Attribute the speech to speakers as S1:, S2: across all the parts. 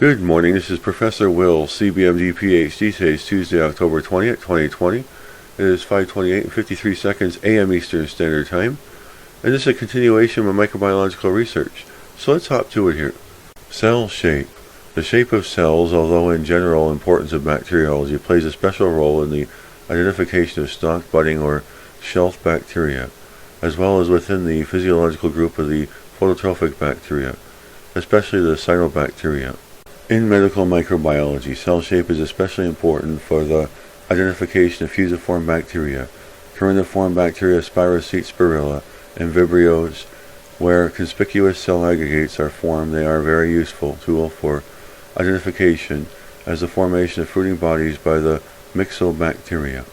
S1: Good morning, this is Professor Will, CBMD, PhD. Today is Tuesday, October 20th, 2020. It is 5:28 and 53 seconds a.m. Eastern Standard Time. And this is a continuation of microbiological research. So let's hop to it here. Cell shape. The shape of cells, although in general importance of bacteriology, plays a special role in the identification of stalk, budding, or shelf bacteria, as well as within the physiological group of the phototrophic bacteria, especially the cyanobacteria. In medical microbiology, cell shape is especially important for the identification of fusiform bacteria, coroniform bacteria, spirochete, spirilla, and vibrios. Where conspicuous cell aggregates are formed, they are a very useful tool for identification as the formation of fruiting bodies by the myxobacteria.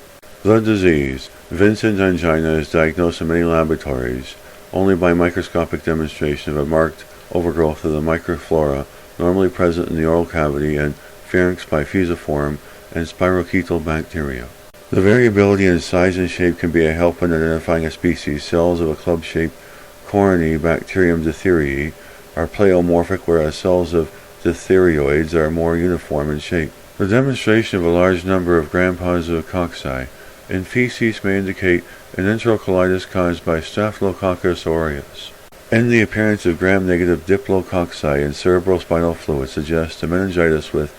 S1: The disease, Vincent angina, is diagnosed in many laboratories only by microscopic demonstration of a marked overgrowth of the microflora normally present in the oral cavity and pharynx by fusiform and spirochetal bacteria. The variability in size and shape can be a help in identifying a species. Cells of a club-shaped Corynebacterium diphtheriae are pleomorphic, whereas cells of diphtherioids are more uniform in shape. The demonstration of a large number of gram-positive cocci in feces may indicate an enterocolitis caused by Staphylococcus aureus. And the appearance of gram-negative diplococci in cerebrospinal fluid suggests a meningitis with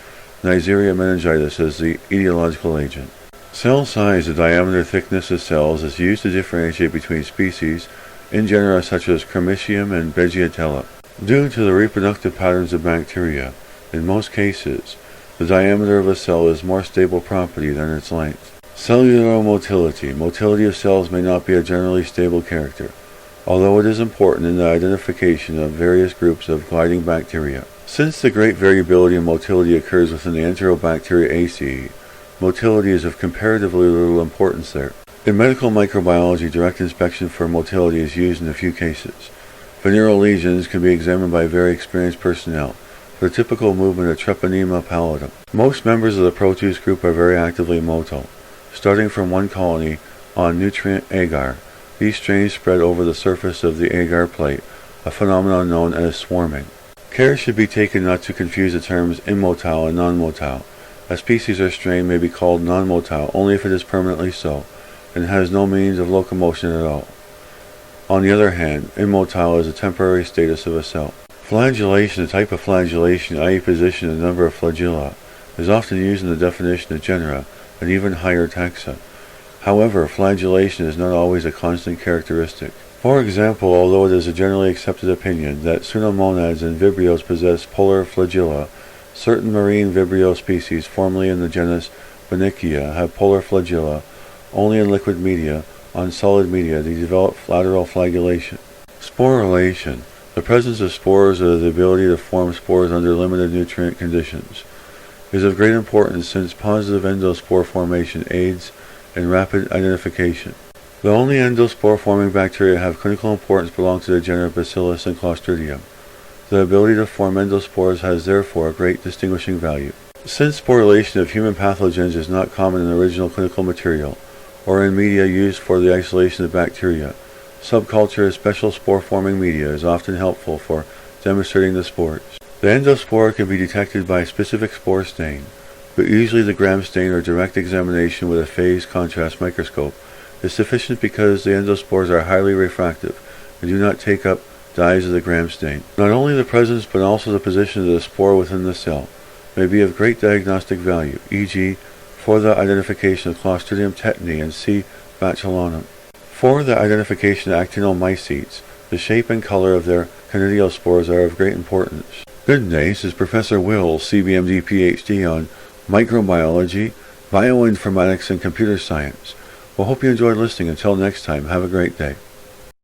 S1: Neisseria meningitis as the etiological agent. Cell size, the diameter thickness of cells, is used to differentiate between species in genera such as Chromitium and Begiatella. Due to the reproductive patterns of bacteria, in most cases, the diameter of a cell is more stable property than its length. Cellular motility. Motility of cells may not be a generally stable character, although it is important in the identification of various groups of gliding bacteria. Since the great variability in motility occurs within the Enterobacteriaceae, motility is of comparatively little importance there. In medical microbiology, direct inspection for motility is used in a few cases. Venereal lesions can be examined by very experienced personnel for the typical movement of Treponema pallidum. Most members of the Proteus group are very actively motile, starting from one colony on nutrient agar. These strains spread over the surface of the agar plate, a phenomenon known as swarming. Care should be taken not to confuse the terms immotile and non-motile. A species or strain may be called non-motile only if it is permanently so, and has no means of locomotion at all. On the other hand, immotile is a temporary status of a cell. Flagellation, a type of flagellation, i.e. position and number of flagella, is often used in the definition of genera and even higher taxa. However, flagellation is not always a constant characteristic. For example, although it is a generally accepted opinion that pseudomonads and vibrios possess polar flagella, certain marine vibrio species, formerly in the genus Bonicia, have polar flagella only in liquid media. On solid media, they develop lateral flagellation. Sporulation. The presence of spores or the ability to form spores under limited nutrient conditions is of great importance since positive endospore formation aids in rapid identification. The only endospore-forming bacteria have clinical importance belong to the genera Bacillus and Clostridium. The ability to form endospores has therefore a great distinguishing value. Since sporulation of human pathogens is not common in original clinical material, or in media used for the isolation of bacteria, subculture of special spore-forming media is often helpful for demonstrating the spores. The endospore can be detected by a specific spore stain, but usually the gram stain or direct examination with a phase contrast microscope is sufficient because the endospores are highly refractive and do not take up dyes of the gram stain. Not only the presence but also the position of the spore within the cell may be of great diagnostic value, e.g. for the identification of Clostridium tetani and C. bacillonum. For the identification of actinomycetes, the shape and color of their conidiospores are of great importance. Good day, this is Professor Will, CBMD, PhD, on microbiology, bioinformatics, and computer science. Well, hope you enjoyed listening. Until next time, have a great day.